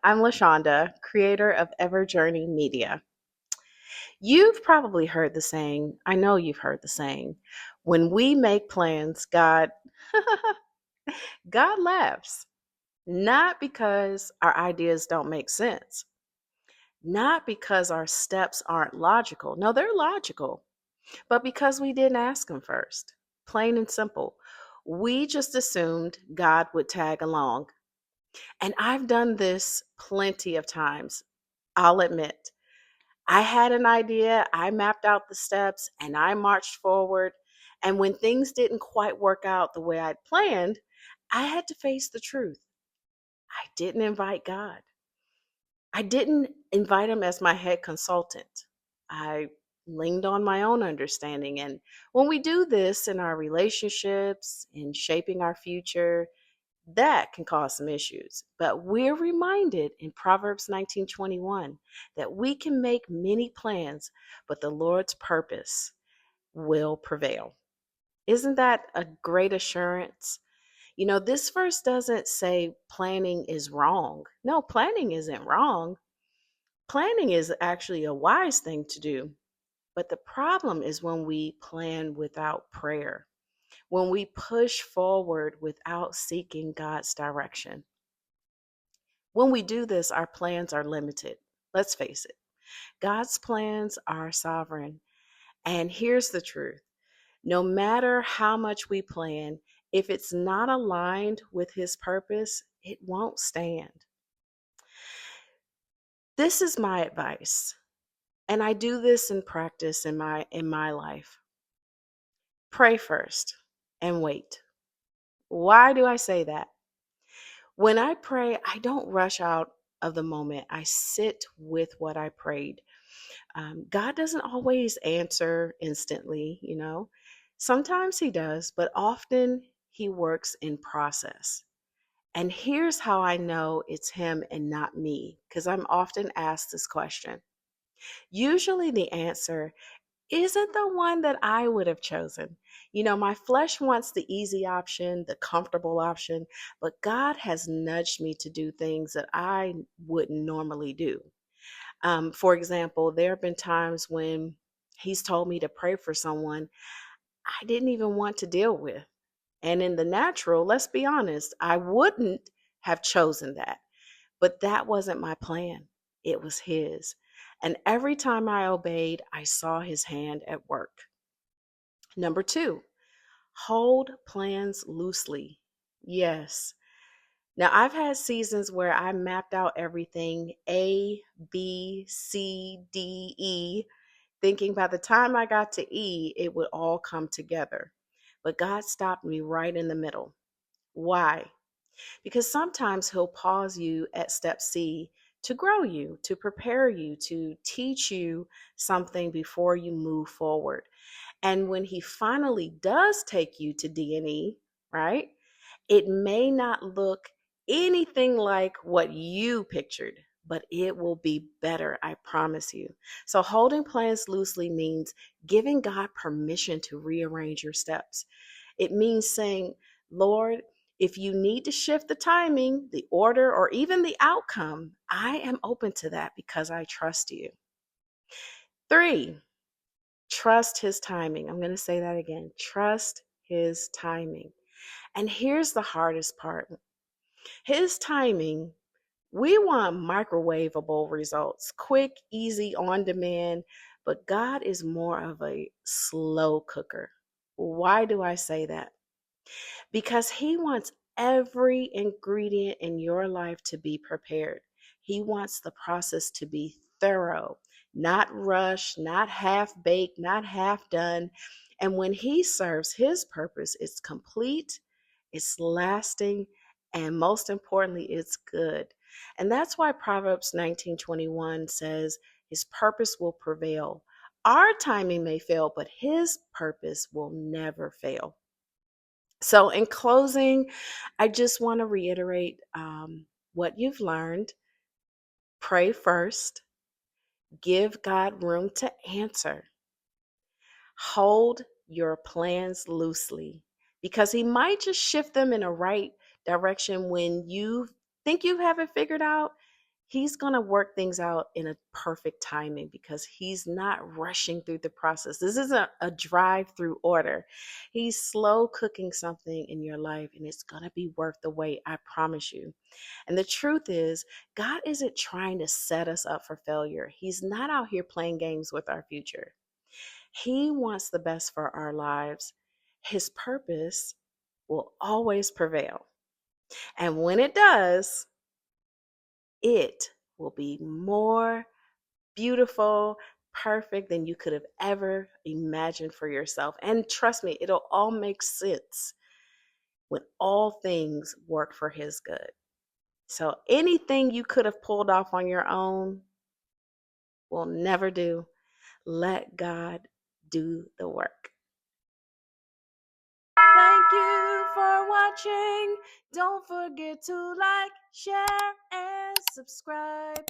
I'm LaShonda, creator of Everjourney Media. You've probably heard the saying, I know you've heard the saying, when we make plans, God laughs. Not because our ideas don't make sense, not because our steps aren't logical. No, they're logical, but because we didn't ask him first. Plain and simple. We just assumed God would tag along. And I've done this plenty of times, I'll admit. I had an idea, I mapped out the steps, and I marched forward. And when things didn't quite work out the way I'd planned, I had to face the truth. I didn't invite God. I didn't invite him as my head consultant. I leaned on my own understanding. And when we do this in our relationships, in shaping our future, that can cause some issues. But we're reminded in Proverbs 19:21 that we can make many plans, but the Lord's purpose will prevail. Isn't that a great assurance? This verse doesn't say planning is wrong. No, planning isn't wrong. Planning is actually a wise thing to do. But the problem is when we plan without prayer, when we push forward without seeking God's direction. When we do this, our plans are limited. Let's face it. God's plans are sovereign. And here's the truth. No matter how much we plan, if it's not aligned with his purpose, it won't stand. This is my advice, and I do this in practice in my life. Pray first and wait. Why do I say that? When I pray, I don't rush out of the moment. I sit with what I prayed. God doesn't always answer instantly. Sometimes he does, but often he works in process. And here's how I know it's him and not me, because I'm often asked this question. Usually the answer isn't the one that I would have chosen. My flesh wants the easy option, the comfortable option, but God has nudged me to do things that I wouldn't normally do. For example, there have been times when he's told me to pray for someone I didn't even want to deal with. And in the natural, let's be honest, I wouldn't have chosen that. But that wasn't my plan, it was his. And every time I obeyed, I saw his hand at work. Number two, hold plans loosely. Yes. Now, I've had seasons where I mapped out everything A, B, C, D, E, thinking by the time I got to E, it would all come together. But God stopped me right in the middle. Why? Because sometimes He'll pause you at step C to grow you, to prepare you, to teach you something before you move forward. And when He finally does take you to D and E, right, it may not look anything like what you pictured, but it will be better, I promise you. So, holding plans loosely means giving God permission to rearrange your steps. It means saying, Lord, if you need to shift the timing, the order, or even the outcome, I am open to that because I trust you. Three, trust his timing. I'm going to say that again. Trust his timing. And here's the hardest part. His timing, we want microwavable results, quick, easy, on demand, but God is more of a slow cooker. Why do I say that? Because he wants every ingredient in your life to be prepared. He wants the process to be thorough, not rushed, not half baked, not half done. And when he serves his purpose, it's complete, it's lasting, and most importantly, it's good. And that's why Proverbs 19:21 says, his purpose will prevail. Our timing may fail, but his purpose will never fail. So, in closing, I just want to reiterate what you've learned. Pray first, give God room to answer, hold your plans loosely because He might just shift them in a right direction when you think you have it figured out. He's going to work things out in a perfect timing because he's not rushing through the process. This isn't a drive-through order. He's slow cooking something in your life, and it's going to be worth the wait. I promise you. And the truth is, God isn't trying to set us up for failure. He's not out here playing games with our future. He wants the best for our lives. His purpose will always prevail. And when it does, it will be more beautiful, perfect than you could have ever imagined for yourself. And trust me, it'll all make sense when all things work for His good. So anything you could have pulled off on your own will never do. Let God do the work. Thank you for watching. Don't forget to like, share, and subscribe.